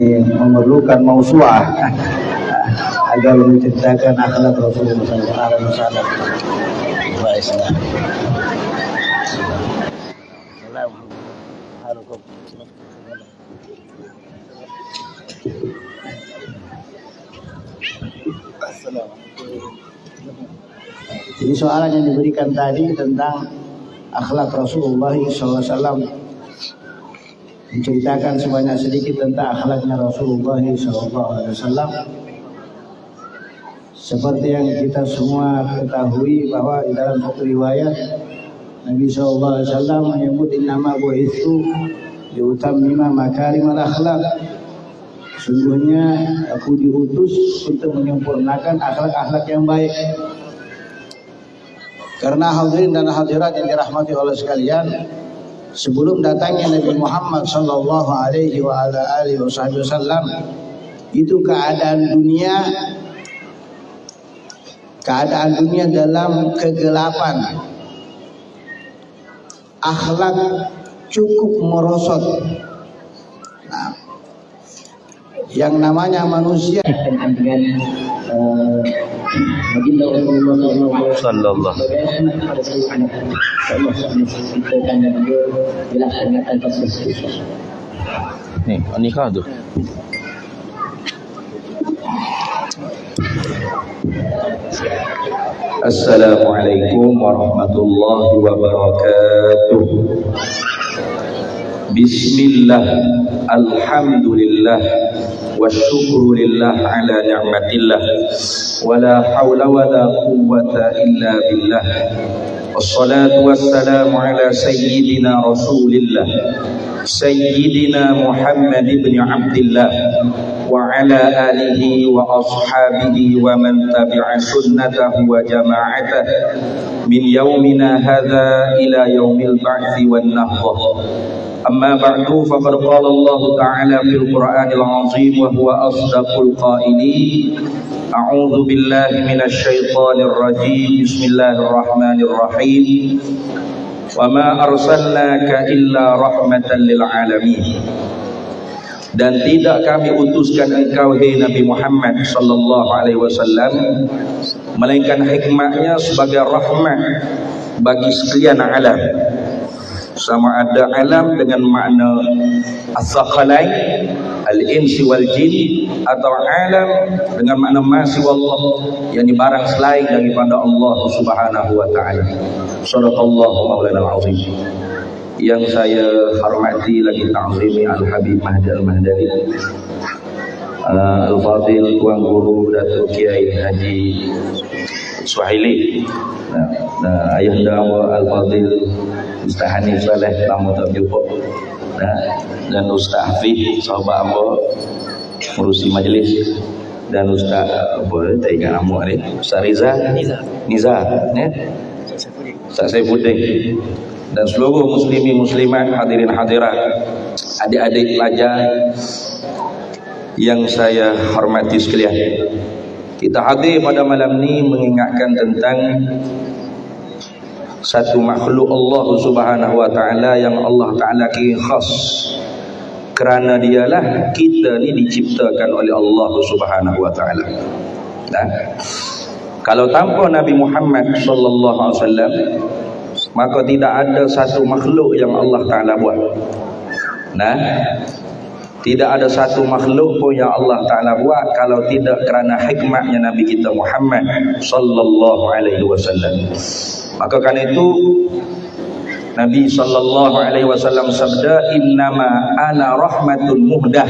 memerlukan mausuah agar menceritakan akhlak Rasulullah SAW. Jadi soalan yang diberikan tadi tentang akhlak Rasulullah SAW, menceritakan sebanyak sedikit tentang akhlaknya Rasulullah SAW. Seperti yang kita semua ketahui bahwa di dalam satu riwayat Nabi SAW menyebut innama bu'itsu liutammima makarimal akhlak. Sungguhnya aku diutus untuk menyempurnakan akhlak-akhlak yang baik. Karena hadirin dan hadirat yang dirahmati Allah sekalian, sebelum datangnya Nabi Muhammad sallallahu alaihi wa ala alihi wasallam, itu keadaan dunia dalam kegelapan. Akhlak cukup merosot. Nah, yang namanya manusia dengan baginda Rasulullah sallallahu nih nikah tuh. Assalamualaikum warahmatullahi wabarakatuh. Bismillah, alhamdulillah, wasyukru lillah ala ni'matillah, wala hawla wala quwwata illa billah. Wassalatu wassalamu ala sayyidina rasulillah, sayyidina Muhammad ibn Abdillah, wa ala alihi wa ashabihi wa man tabi'a sunnatahu wa jama'atah min yawmina hadha ila yawmil ba'thi wan nahdah. أما بعد فقد قال الله تعالى في القرآن العظيم وهو أصدق القائلين أعوذ بالله من الشيطان الرجيم بسم الله الرحمن الرحيم وما أرسلناك إلا رحمة للعالمين. Dan tidak kami utuskan engkau hai Nabi Muhammad sallallahu alaihi wasallam melainkan hikmahnya sebagai rahmat bagi sekalian alam. Sama ada alam dengan makna as-sakhalain al-insi wal jin, atau alam dengan makna masih wallah, yakni barang selain daripada Allah Subhanahu wa taala. Shadaqallahu maulana al-azim. Yang saya hormati lagi ta'zimi Al-Habib Mahdi Al-Mahdali, Al-Fadil Tuan Guru Datuk Kiai Haji Suhaili, ayahanda Al-Fadil Ustaz Hanif Saleh tamu tak jumpa, dan Ustaz Hafiz sahabat hamba ngurusi majlis, dan Ustaz apa tak ingat nama ni, Ustaz Nizar ya, Ustaz Saifuddin, dan seluruh muslimin muslimat, hadirin hadirat, adik-adik pelajar yang saya hormati sekalian. Kita hadir pada malam ni mengingatkan tentang satu makhluk Allah Subhanahu wa taala yang Allah taala kira khas, kerana dialah kita ni diciptakan oleh Allah Subhanahu wa taala. Kalau tanpa Nabi Muhammad sallallahu alaihi wasallam, maka tidak ada satu makhluk yang Allah taala buat. Tidak ada satu makhluk pun yang Allah taala buat kalau tidak kerana hikmahnya Nabi kita Muhammad sallallahu alaihi wasallam. Maka karena itu Nabi sallallahu alaihi wasallam sabda, innama ana rahmatun muhdah,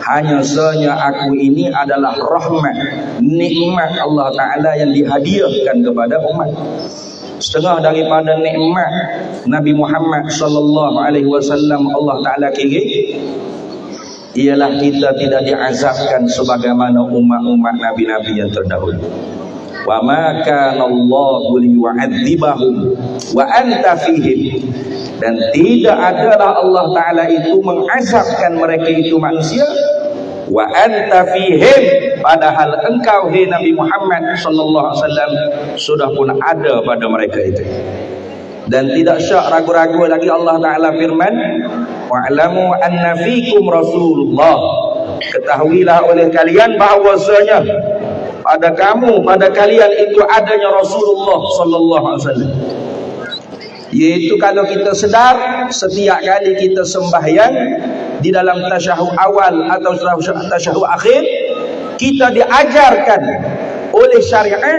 hanya saja aku ini adalah rahmat, nikmat Allah taala yang dihadiahkan kepada umat. Setengah daripada nikmat Nabi Muhammad sallallahu alaihi wasallam Allah taala kira ialah kita tidak diazabkan sebagaimana umat-umat nabi-nabi yang terdahulu. Wa ma kana Allahu liyu'adzibahum wa anta fihim, dan tidak adalah Allah taala itu mengazabkan mereka itu manusia, wa anta fihim, padahal engkau hai Nabi Muhammad sallallahu alaihi wasallam sudah pun ada pada mereka itu. Dan tidak syak ragu-ragu lagi Allah taala firman, wa'lamu anna fikum rasulullah, Ketahuilah oleh kalian bahawasanya pada kalian itu adanya Rasulullah sallallahu alaihi wasallam. Yaitu kalau kita sedar setiap kali kita sembahyang di dalam tasyahud awal atau tasyahud akhir, kita diajarkan oleh syariat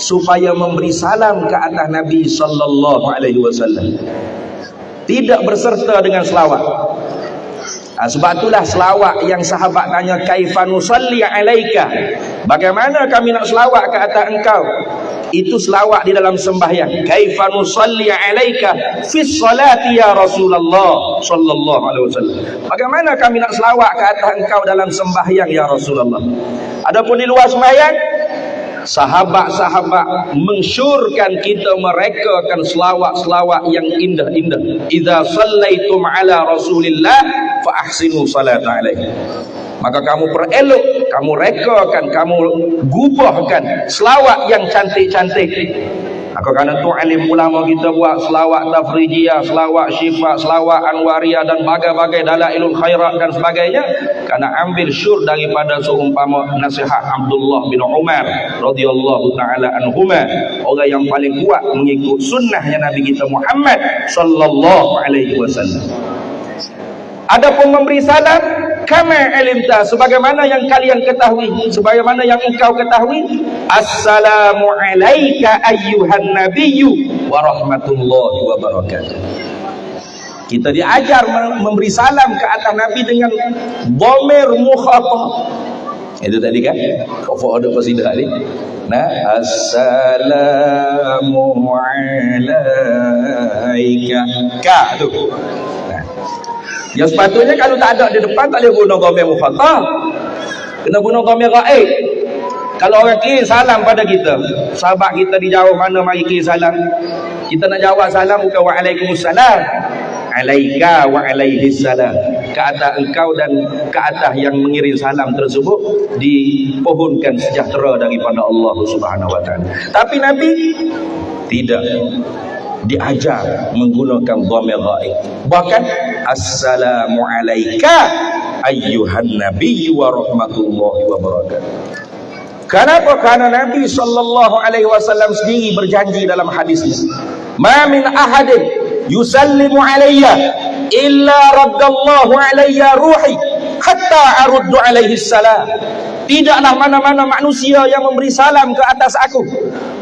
supaya memberi salam ke atas Nabi sallallahu alaihi wasallam, tidak berserta dengan selawat. Sebab itulah selawat yang sahabat tanya, kaifa nusalli alaika, bagaimana kami nak selawat ke atas engkau? Itu selawat di dalam sembahyang. Kaifa nusalli alaika fi salati ya Rasulullah sallallahu alaihi wasallam, bagaimana kami nak selawat ke atas engkau dalam sembahyang ya Rasulullah. Adapun di luar sembahyang, sahabat-sahabat mensyurkan kita merekakan selawat-selawat yang indah-indah. Idza sallaitum ala Rasulillah fa ahsinu salata alaihi, maka kamu perelok, kamu rekakan, kamu gubahkan selawat yang cantik-cantik. Maka kerana tu alim ulama kita buat selawat tafrijiyah, selawat syifa, selawat anwariyah dan bagai-bagai dalailul khairat dan sebagainya, kerana ambil syur daripada seumpama nasihat Abdullah bin Umar radhiyallahu taala anhuma, orang yang paling kuat mengikut sunnahnya Nabi kita Muhammad sallallahu alaihi wasallam. Adapun memberi salam, kama alimta, sebagaimana yang kalian ketahui, sebagaimana yang engkau ketahui, assalamu alayka ayyuhan nabiyyu wa rahmatullahi wa barakatuh. Kita diajar memberi salam ke atas Nabi dengan dhamir mukhatab. Itu tadi kan? Kau ada qasidah ni. Nah, assalamu alayka. Ka tu. Yang sepatutnya kalau tak ada di depan tak boleh guna dhamir mukhatab, kena guna dhamir ghaib. Kalau orang kirim salam pada kita, sahabat kita di jauh mana mari kirim salam, kita nak jawab salam bukan waalaikumsalam, alaika wa alaihissalam, ke atas engkau dan ke atas yang mengirim salam tersebut dipohonkan sejahtera daripada Allah Subhanahu wa taala. Tapi Nabi tidak diajar menggunakan dhamir ghaib. Bahkan assalamu alayka ayyuhan nabiyyu wa rahmatullahi wa barakatuh. Kenapa? Karena Nabi sallallahu alaihi wasallam sendiri berjanji dalam hadisnya, ma min ahadin yusallimu alayya illa raddallahu alayya ruhi hatta aruddu alaihi salam. Tidaklah mana-mana manusia yang memberi salam ke atas aku,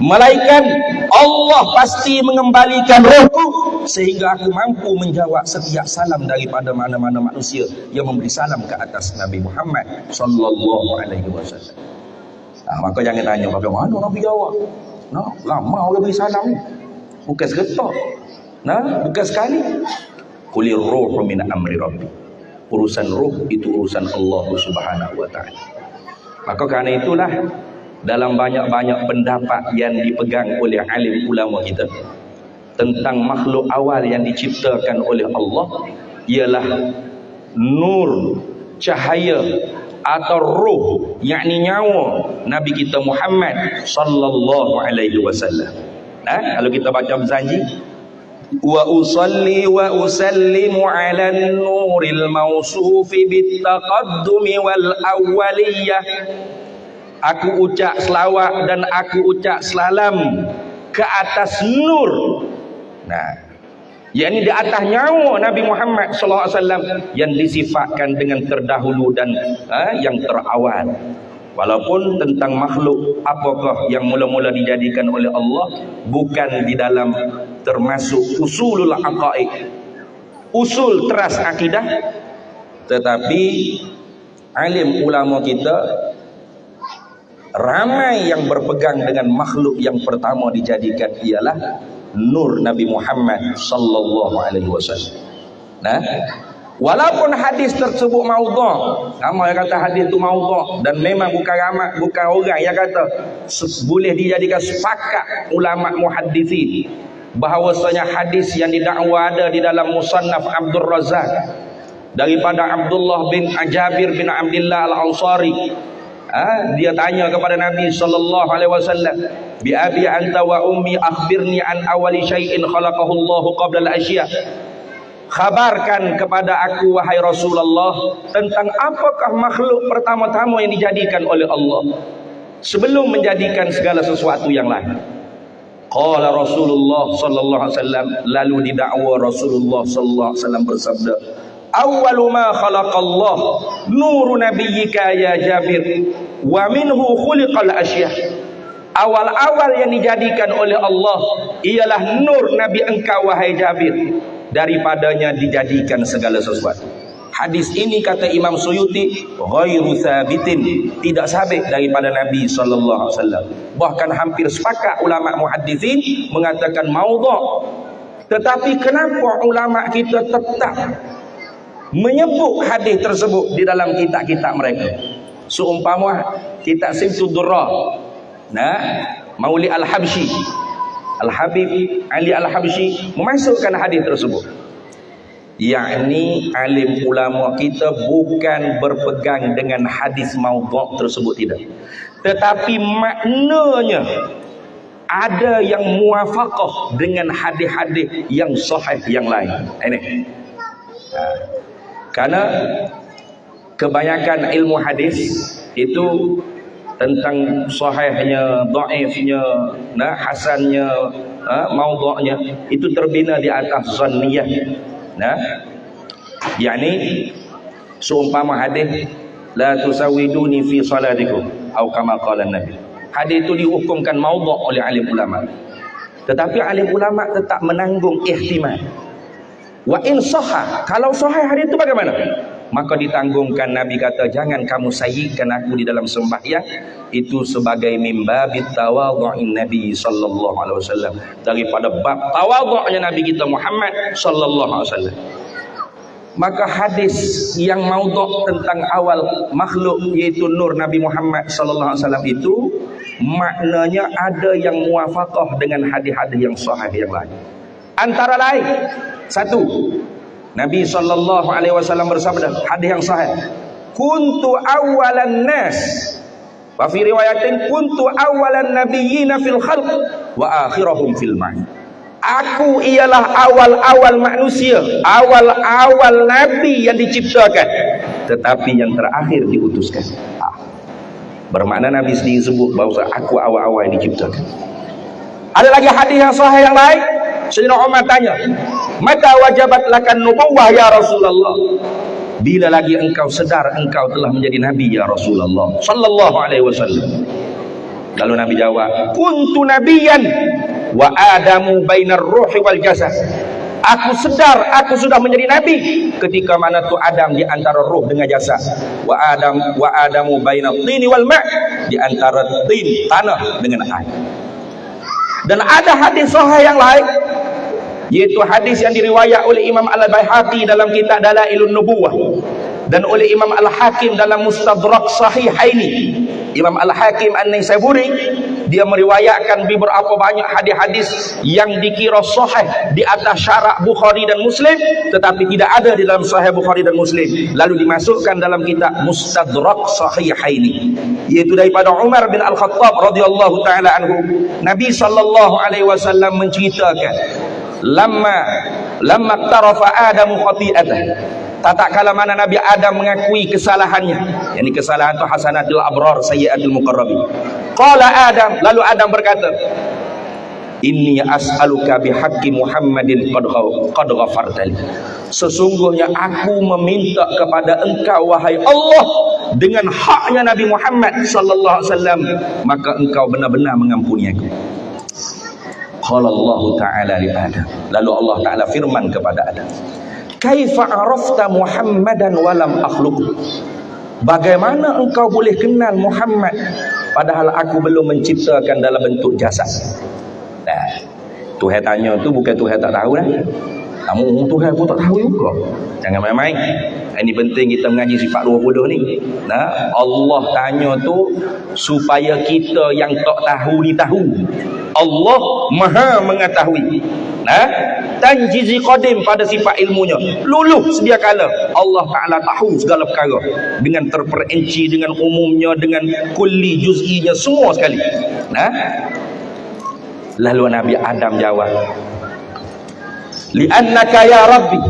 melainkan Allah pasti mengembalikan rohku sehingga aku mampu menjawab setiap salam daripada mana-mana manusia yang memberi salam ke atas Nabi Muhammad sallallahu alaihi wasallam. Maka jangan tanya bagaimana Nabi jawab. Lama orang beri salam ni. Bukan seketak. Bukan sekali. Qulir ruhu min amri rabbi. Urusan ruh itu urusan Allah Subhanahu wa taala. Maka kerana itulah dalam banyak-banyak pendapat yang dipegang oleh alim ulama kita tentang makhluk awal yang diciptakan oleh Allah ialah nur, cahaya atau ruh, yakni nyawa Nabi kita Muhammad sallallahu alaihi wasallam. Kalau kita baca berjanji, wa usalli wa usallimu ala nuril mausufi bittaqaddumi wal awwaliyah, aku ucap selawat dan aku ucap salam ke atas nur, yakni di atas nyawa Nabi Muhammad sallallahu alaihi wasallam yang disifatkan dengan terdahulu dan yang terawal. Walaupun tentang makhluk apakah yang mula-mula dijadikan oleh Allah bukan di dalam termasuk usulul aqaid, usul teras akidah, tetapi alim ulama kita ramai yang berpegang dengan makhluk yang pertama dijadikan ialah nur Nabi Muhammad sallallahu alaihi wasallam. Walaupun hadis tersebut maudhu', ramai yang kata hadis itu maudhu', dan memang bukan orang yang kata, boleh dijadikan sepakat ulama muhaddithin bahawasanya hadis yang didakwa ada di dalam musannaf Abdul Razak daripada Abdullah bin Jabir bin Abdullah al-Ansari. Dia tanya kepada Nabi sallallahu alaihi wasallam, bi abi anta wa ummi akhbirni an awali syai'in khalaqahu Allah qabla al-asya. khabarkan kepada aku wahai Rasulullah tentang apakah makhluk pertama-tama yang dijadikan oleh Allah sebelum menjadikan segala sesuatu yang lain. Qala Rasulullah sallallahu alaihi wasallam, lalu didakwa Rasulullah sallallahu alaihi wasallam bersabda, awwalu ma khalaqallah nuru nabiyyika ya Jabir wa minhu khuliqal asyah. Awal-awal yang dijadikan oleh Allah ialah nur Nabi engkau wahai Jabir, daripadanya dijadikan segala sesuatu. Hadis ini kata Imam Suyuti ghairu thabitin, tidak sabit daripada Nabi sallallahu alaihi wasallam. Bahkan hampir sepakat ulama muhaddisin mengatakan maudhu'. Tetapi kenapa ulama kita tetap menyebut hadis tersebut di dalam kitab-kitab mereka? Seumpama kitab Simtud Durrah, Mauli Al-Habsyi, Al-Habib Ali Al-Habsyi memasukkan hadis tersebut. Yakni alim ulama kita bukan berpegang dengan hadis maudhu' tersebut, tidak. Tetapi maknanya ada yang muwafaqah dengan hadis-hadis yang sahih yang lain. Ini. Karena kebanyakan ilmu hadis itu tentang sahihnya, dhaifnya, hasannya, maudhu'nya itu terbina di atas zanniyah. Yakni seumpama hadis la tusawiduni fi salatikum atau kama qala Nabi. Hadis itu dihukumkan maudhu' oleh alim ulama. Tetapi alim ulama tetap menanggung ihtimal. Wa in sahha, kalau sahih hadis itu bagaimana? Maka ditanggungkan. Nabi kata jangan kamu sayyidkan aku di dalam sembahyang, itu sebagai mimbabit tawadhu'in Nabi sallallahu alaihi wasallam, daripada bab tawadhu'nya Nabi kita Muhammad sallallahu alaihi wasallam. Maka hadis yang maudhu' tentang awal makhluk yaitu nur Nabi Muhammad sallallahu alaihi wasallam itu maknanya ada yang muwafaqah dengan hadis-hadis yang sahih yang lain. Antara lain, satu, Nabi sallallahu alaihi wasallam bersabda, hadis yang sahih, kuntu awwalan nas, wa fi riwayatin kuntu awwalan nabiyyina fil khalq wa akhirahum fil ma'ad. Aku ialah awal-awal manusia, awal-awal nabi yang diciptakan, tetapi yang terakhir diutuskan. Bermakna Nabi sendiri sebut bahawa aku awal-awal yang diciptakan. Ada lagi hadis yang sahih yang lain. Sayyidina Umar tanya, mata wajabat lakan nubuwah ya Rasulullah, bila lagi engkau sedar engkau telah menjadi nabi ya Rasulullah sallallahu alaihi wasallam. Lalu Nabi jawab, kuntu nabiyan wa adamu bainar ruhi wal jasad. Aku sedar aku sudah menjadi nabi ketika mana tu Adam di antara ruh dengan jasad. Wa adamu bainat tini wal ma', di antara tin tanah dengan air. Dan ada hadis sahih yang lain, yaitu hadis yang diriwayat oleh Imam Al-Baihaqi dalam kitab Dalailun Nubuwah dan oleh Imam Al-Hakim dalam Mustadrak Sahihaini. Imam Al-Hakim An-Naisaburi dia meriwayatkan beberapa banyak hadis-hadis yang dikira sahih di atas syarak Bukhari dan Muslim, tetapi tidak ada di dalam Sahih Bukhari dan Muslim, lalu dimasukkan dalam kitab Mustadrak Sahihaini, yaitu daripada Umar bin Al-Khattab radhiyallahu taala anhu. Nabi sallallahu alaihi wasallam menceritakan, lamma tarafa Adamu khati'atah, tatak kala mana Nabi Adam mengakui kesalahannya, yakni kesalahan itu hasanatul abrar sayyiatul muqarrabin. Qala Adam, lalu Adam berkata, inni as'aluka bihaqqi Muhammadin qad ghafartali, sesungguhnya aku meminta kepada engkau wahai Allah dengan haknya Nabi Muhammad sallallahu alaihi wasallam, maka engkau benar-benar mengampuni aku. Qala Allah taala li Adam, lalu Allah taala firman kepada Adam, kaifa arafta Muhammadan walam akhluq, bagaimana engkau boleh kenal Muhammad padahal aku belum menciptakan dalam bentuk jasad. Nah, Tuhan tanya tu bukan Tuhan tak tahu lah. Kamu Tuhan pun tak tahu juga. Jangan main-main. Ini penting kita mengaji sifat 20 ni. Allah tanya tu supaya kita yang tak tahu ditahu. Allah Maha mengetahui. Tanjizi qadim pada sifat ilmunya, luluh sedia kala Allah Ta'ala tahu segala perkara dengan terperinci, dengan umumnya, dengan kulli juz'inya, semua sekali. Lalu Nabi Adam jawab, li'annaka ya Rabbi,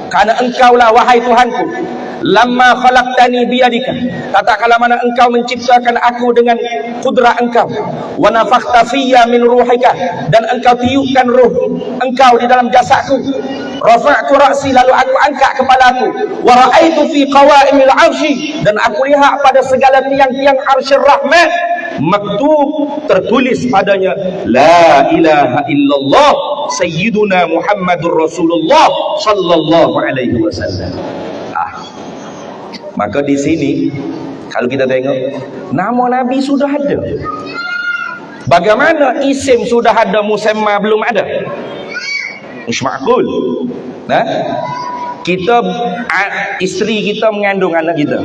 Karena engkaulah wahai Tuhanku, lamma khalaqtani biyadika, tatkala mana engkau menciptakan aku dengan kudrat engkau, wa nafakhta fiyya min ruhika, dan engkau tiupkan ruh engkau di dalam jasadku, rafa'tu ra'si, lalu aku angkat kepalaku, wa ra'aitu fi qawa'imil 'arsy, dan aku lihat pada segala tiang-tiang arsyir rahmat, maktub, tertulis padanya, la ilaha illallah sayyiduna Muhammadur Rasulullah sallallahu alaihi wasallam. Maka di sini kalau kita tengok, nama Nabi sudah ada. Bagaimana isim sudah ada, musamma belum ada? Mustaqil. Nah, kita isteri kita mengandung anak kita,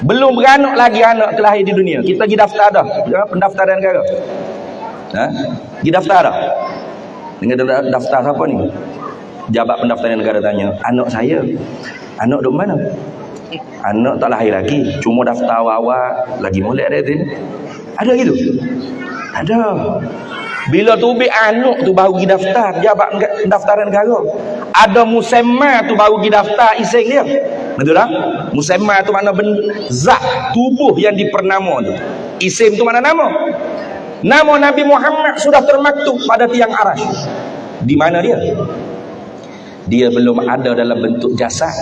belum beranak lagi anak terlahir di dunia, kita pergi daftar dah, ya, pendaftaran negara. Nah, pergi daftar dah. Dengan daftar apa ni? Jabat pendaftaran negara tanya, anak saya, anak duk mana? Anak tak lahir lagi, cuma daftar awal lagi molek ada tu. Ada gitu? Ada. Bila tu anak tu baru pergi daftar jabat pendaftaran negara. Ada musamma tu baru pergi daftar isim dia. Betul tak? Musamma tu makna zat tubuh yang dipernama tu. Isim tu mana nama? Nama Nabi Muhammad sudah termaktub pada tiang arasy. Di mana dia? Dia belum ada dalam bentuk jasad,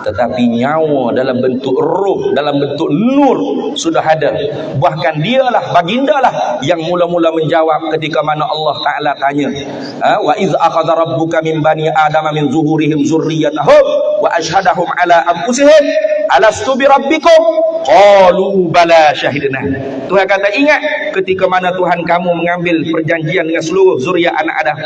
tetapi nyawa dalam bentuk ruh, dalam bentuk nur sudah ada. Bahkan dialah, bagindalah yang mula-mula menjawab ketika mana Allah Ta'ala tanya, wa iz akhadha rabbuka min bani adama min zuhurihim zurriyatahum wa ashhadahum ala anfusihim alastu bi rabbikum qalu bala syahidna. Tuhan kata, ingat ketika mana Tuhan kamu mengambil perjanjian dengan seluruh zuriat anak Adam,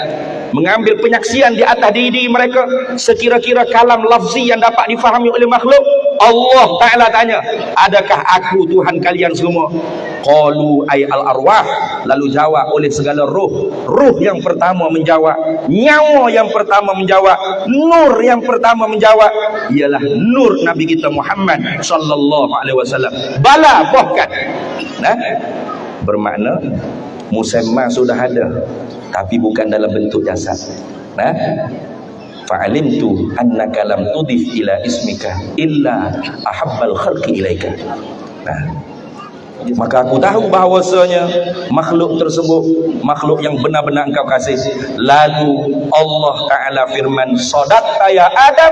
mengambil penyaksian di atas diri mereka sekira-kira kalam lafzi yang dapat difahami oleh makhluk. Allah Ta'ala tanya, adakah aku Tuhan kalian semua? Qalu ay al-arwah, lalu jawab oleh segala ruh. Ruh yang pertama menjawab, nyawa yang pertama menjawab, nur yang pertama menjawab ialah nur Nabi kita Muhammad sallallahu alaihi wasallam. Bala, bahkan nah, bermakna musamma sudah ada, tapi bukan dalam bentuk jasad. Nah, fa'alimtu annaka lam tudif ila ismika illa ahabbal khalqi ilaika. Nah, maka aku tahu bahawasanya makhluk tersebut makhluk yang benar-benar engkau kasih. Lalu Allah Ta'ala firman, sadaqta ya Adam,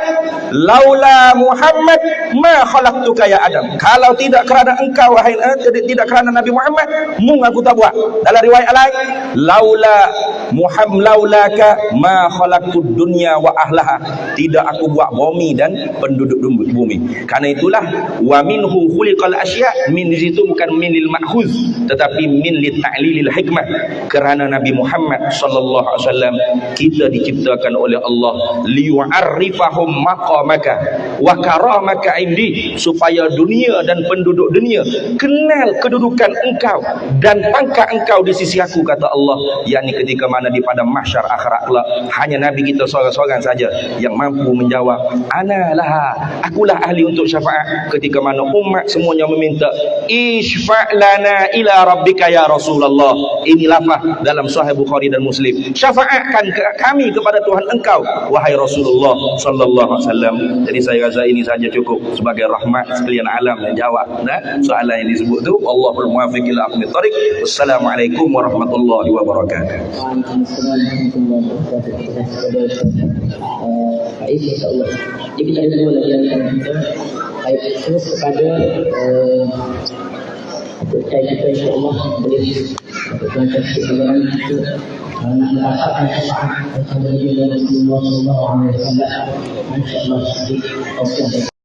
laula Muhammad ma khalaqtuka ya Adam. Kalau tidak kerana engkau wahai tidak kerana Nabi Muhammad, mung aku tak buat. Dalam riwayat lain, laulaka ma khalaqtud dunya wa ahlaha, tidak aku buat bumi dan penduduk bumi. Karena itulah wa minhu khuliqal asya', min situ bukan min lil ma'khuz, tetapi min li ta'lilil hikmah. Kerana Nabi Muhammad sallallahu alaihi wasallam kita diciptakan oleh Allah liyu'arrifahum maqamaka wa karamaka indi, supaya dunia dan penduduk dunia kenal kedudukan engkau dan pangkat engkau di sisi aku, kata Allah. Yakni ketika mana di pada mahsyar akhirat kelak, hanya Nabi kita seorang-seorang saja yang mampu menjawab, ana laha, akulah ahli untuk syafaat. Ketika mana umat semuanya meminta, isfa' lana ila rabbika ya Rasulullah. Ini lafaz dalam Sahih Bukhari dan Muslim, syafaatkan kami kepada Tuhan engkau wahai Rasulullah sallallahu alaihi wasallam. Jadi saya rasa ini saja cukup sebagai rahmat sekalian alam yang jawab soalan yang disebut tu. Wallahul muwaffiq ila aqwamit thoriq. Wassalamualaikum warahmatullahi wabarakatuh. Baik, insyaAllah. Jadi kita ada dua lagi yang kita baik terus kepada kita insyaAllah boleh belajar kebenaran itu nak merasakan syafaat kepada Nabi Rasulullah sallallahu alaihi wasallam. InsyaAllah.